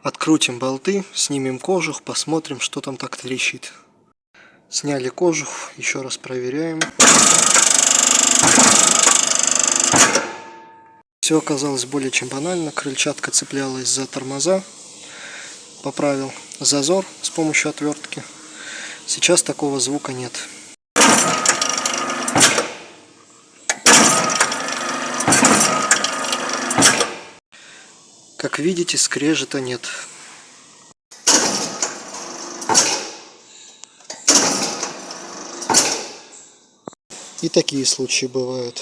Открутим болты, снимем кожух, посмотрим, что там так трещит. Сняли кожух, еще раз проверяем. Все оказалось более чем банально. Крыльчатка цеплялась за тормоза. Поправил зазор с помощью отвертки. Сейчас такого звука нет. Как видите, скрежета нет. И такие случаи бывают.